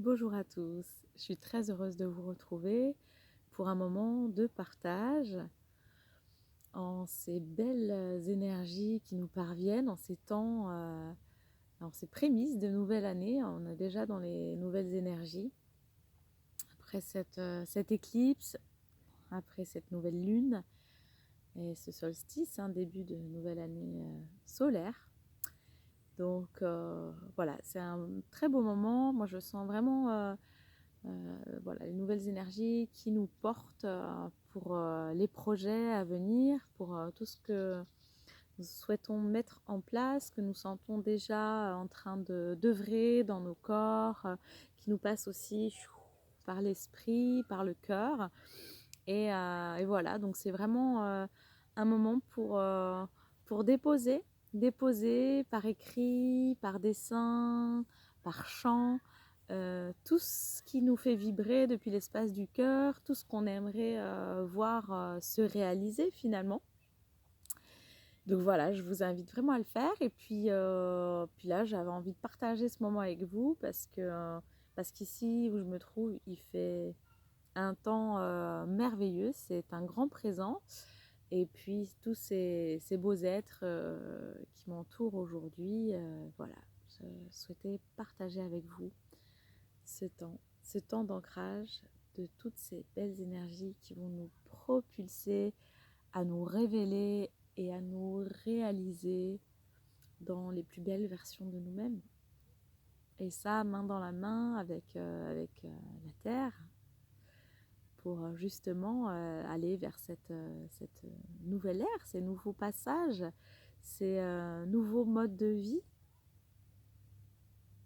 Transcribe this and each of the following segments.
Bonjour à tous, je suis très heureuse de vous retrouver pour un moment de partage en ces belles énergies qui nous parviennent, en ces temps, en ces prémices de nouvelle année. On est déjà dans les nouvelles énergies. Après cette éclipse, après cette nouvelle lune et ce solstice, début de nouvelle année solaire. Donc voilà, c'est un très beau moment. Moi, je sens vraiment voilà, les nouvelles énergies qui nous portent pour les projets à venir, pour tout ce que nous souhaitons mettre en place, que nous sentons déjà en train d'œuvrer dans nos corps, qui nous passe aussi par l'esprit, par le cœur. Et voilà, donc c'est vraiment un moment pour déposer par écrit, par dessin, par chant, tout ce qui nous fait vibrer depuis l'espace du cœur, tout ce qu'on aimerait voir se réaliser finalement. Donc voilà, je vous invite vraiment à le faire. Et puis là, j'avais envie de partager ce moment avec vous parce qu'ici où je me trouve, il fait un temps merveilleux, c'est un grand présent. Et puis tous ces beaux êtres qui m'entourent aujourd'hui, voilà, je souhaitais partager avec vous ce temps d'ancrage de toutes ces belles énergies qui vont nous propulser à nous révéler et à nous réaliser dans les plus belles versions de nous-mêmes. Et ça, main dans la main avec la Terre, pour justement aller vers cette nouvelle ère, ces nouveaux passages, ces nouveaux modes de vie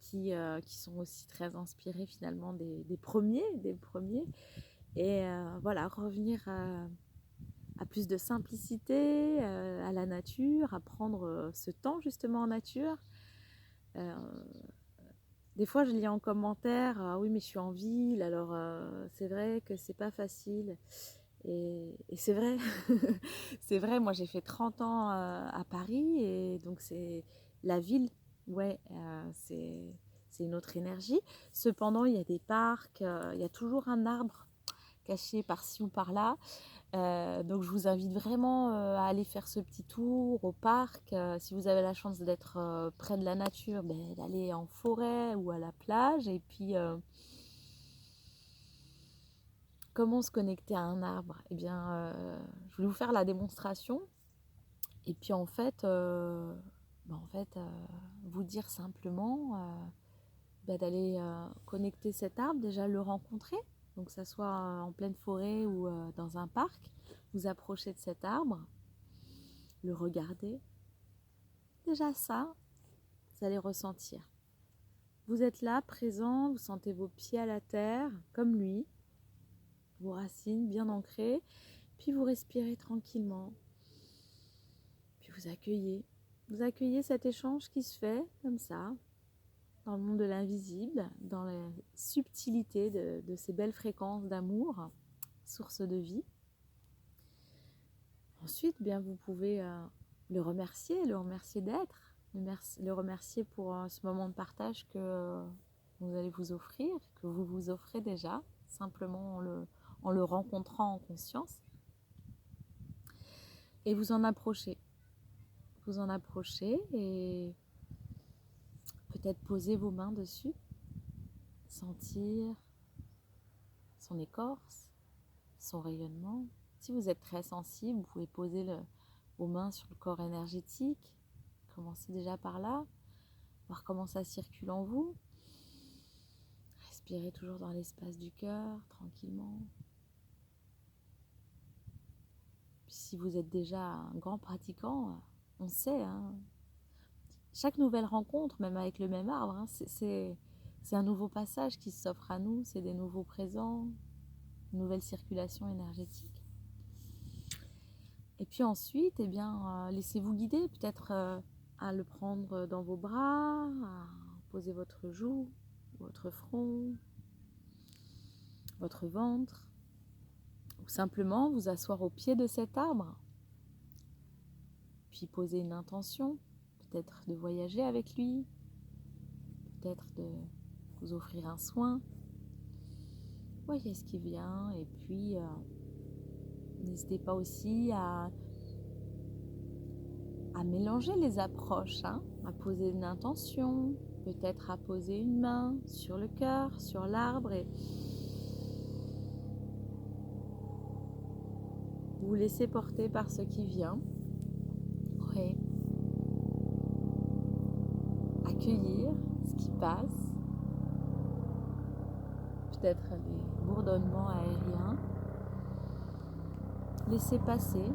qui sont aussi très inspirés finalement des premiers. Et voilà, revenir à plus de simplicité, à la nature, à prendre ce temps justement en nature. Euh, Des fois, je lis en commentaire, ah oui, mais je suis en ville, alors c'est vrai que c'est pas facile. Et c'est vrai, c'est vrai, moi j'ai fait 30 ans à Paris, et donc c'est la ville, ouais, c'est une autre énergie. Cependant, il y a des parcs, il y a toujours un arbre caché par-ci ou par-là. Donc je vous invite vraiment à aller faire ce petit tour au parc. Si vous avez la chance d'être près de la nature, d'aller en forêt ou à la plage. Et puis, comment se connecter à un arbre? Eh bien, je vais vous faire la démonstration. Et puis vous dire simplement d'aller connecter cet arbre, déjà le rencontrer. Donc que ça soit en pleine forêt ou dans un parc, vous approchez de cet arbre, le regarder. Déjà ça, vous allez ressentir. Vous êtes là, présent, vous sentez vos pieds à la terre, comme lui, vos racines bien ancrées, puis vous respirez tranquillement, puis vous accueillez. Vous accueillez cet échange qui se fait comme ça, dans le monde de l'invisible, dans la subtilité de ces belles fréquences d'amour, source de vie. Ensuite, bien, vous pouvez le remercier d'être, le remercier pour ce moment de partage que vous allez vous offrir, que vous vous offrez déjà, simplement en le rencontrant en conscience. Et vous en approchez. Vous en approchez et peut-être poser vos mains dessus, sentir son écorce, son rayonnement. Si vous êtes très sensible, vous pouvez poser vos mains sur le corps énergétique. Commencez déjà par là, voir comment ça circule en vous. Respirez toujours dans l'espace du cœur, tranquillement. Puis si vous êtes déjà un grand pratiquant, on sait, chaque nouvelle rencontre, même avec le même arbre, c'est un nouveau passage qui s'offre à nous, c'est des nouveaux présents, une nouvelle circulation énergétique. Et puis ensuite, eh bien, laissez-vous guider, peut-être à le prendre dans vos bras, à poser votre joue, votre front, votre ventre, ou simplement vous asseoir au pied de cet arbre, puis poser une intention, peut-être de voyager avec lui, peut-être de vous offrir un soin. Voyez ce qui vient et puis n'hésitez pas aussi à mélanger les approches, hein, à poser une intention, peut-être à poser une main sur le cœur, sur l'arbre et vous laisser porter par ce qui vient. Oui. Accueillir ce qui passe, peut-être les bourdonnements aériens. Laissez passer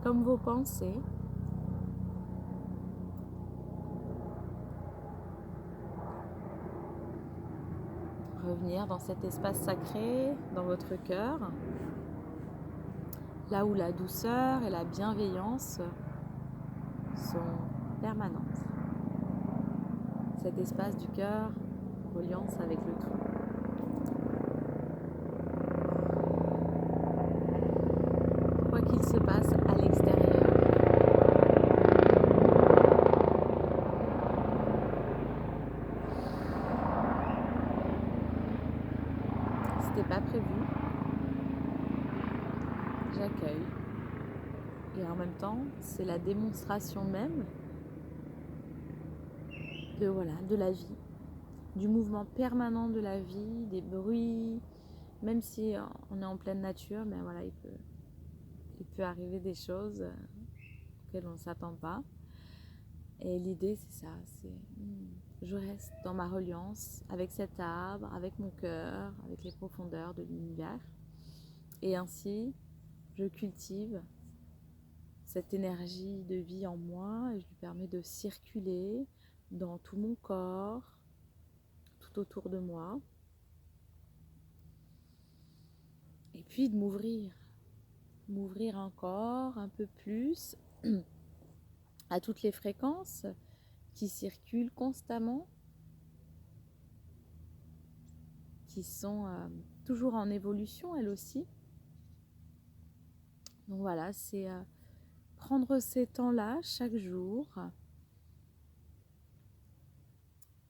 comme vos pensées. Revenir dans cet espace sacré, dans votre cœur, là où la douceur et la bienveillance sont permanentes. Cet espace du cœur en reliance avec le tout. Quoi qu'il se passe à l'extérieur, c'était pas prévu, j'accueille. Et en même temps, c'est la démonstration même de la vie, du mouvement permanent de la vie, des bruits, même si on est en pleine nature, mais voilà, il peut arriver des choses auxquelles on ne s'attend pas. Et l'idée, c'est ça, je reste dans ma reliance avec cet arbre, avec mon cœur, avec les profondeurs de l'univers. Et ainsi, je cultive cette énergie de vie en moi et je lui permets de circuler dans tout mon corps, tout autour de moi. Et puis de m'ouvrir encore un peu plus à toutes les fréquences qui circulent constamment, qui sont toujours en évolution elles aussi. Donc voilà, c'est prendre ces temps-là chaque jour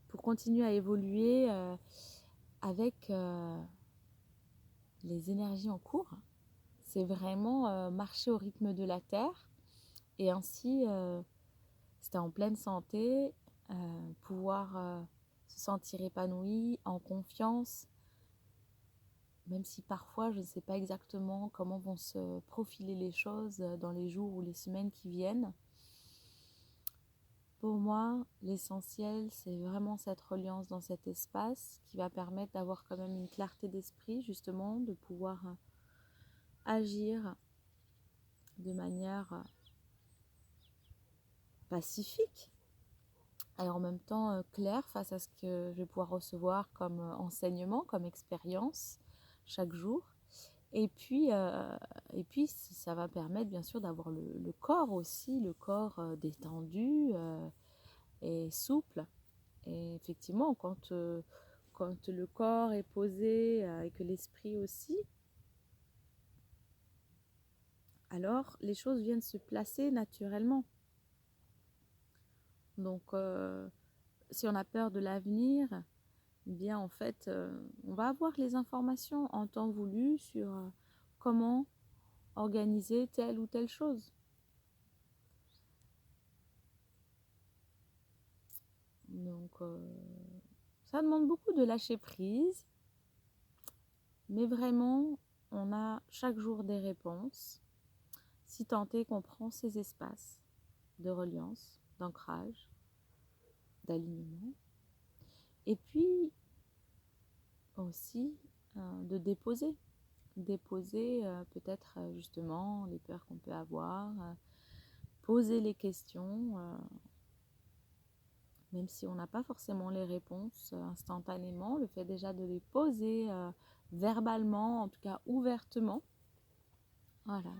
pour continuer à évoluer avec les énergies en cours. C'est vraiment marcher au rythme de la Terre et ainsi, c'était en pleine santé, pouvoir se sentir épanoui, en confiance, même si parfois je ne sais pas exactement comment vont se profiler les choses dans les jours ou les semaines qui viennent. Pour moi, l'essentiel, c'est vraiment cette reliance dans cet espace qui va permettre d'avoir quand même une clarté d'esprit, justement, de pouvoir agir de manière pacifique et en même temps claire face à ce que je vais pouvoir recevoir comme enseignement, comme expérience chaque jour. Et puis ça va permettre bien sûr d'avoir le corps aussi, le corps détendu et souple. Et effectivement, quand le corps est posé et que l'esprit aussi, alors les choses viennent se placer naturellement. Donc, si on a peur de l'avenir, eh bien en fait, on va avoir les informations en temps voulu sur comment organiser telle ou telle chose. Donc, ça demande beaucoup de lâcher prise, mais vraiment, on a chaque jour des réponses, si tant est qu'on prend ces espaces de reliance, d'ancrage, d'alignement, et puis aussi de déposer peut-être justement les peurs qu'on peut avoir, poser les questions, même si on n'a pas forcément les réponses instantanément, le fait déjà de les poser verbalement, en tout cas ouvertement, voilà,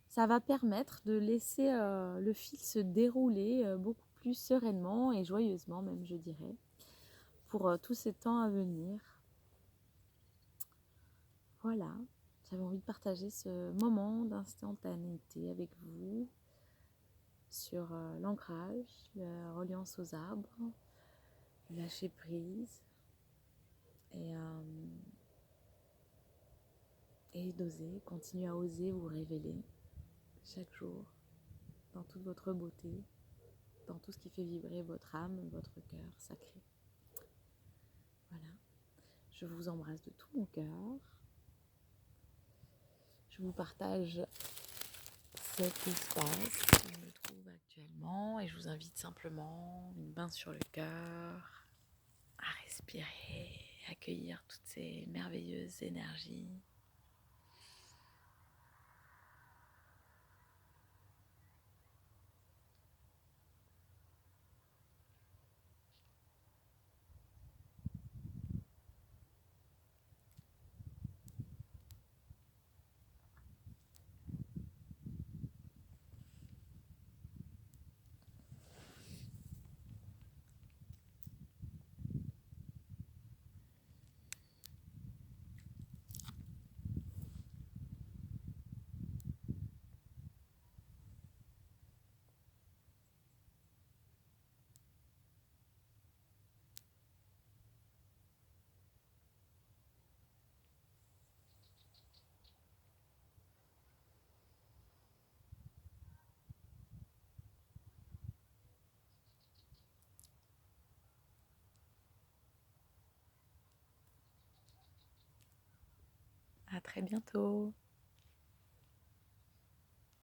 ça va permettre de laisser le fil se dérouler beaucoup plus sereinement et joyeusement même, je dirais, pour tous ces temps à venir. Voilà, j'avais envie de partager ce moment d'instantanéité avec vous sur l'ancrage, la reliance aux arbres, lâcher prise et, d'oser, continuer à oser vous révéler chaque jour dans toute votre beauté, dans tout ce qui fait vibrer votre âme, votre cœur sacré. Voilà, je vous embrasse de tout mon cœur. Je vous partage cet espace où je me trouve actuellement et je vous invite simplement une main sur le cœur à respirer, accueillir toutes ces merveilleuses énergies. À très bientôt.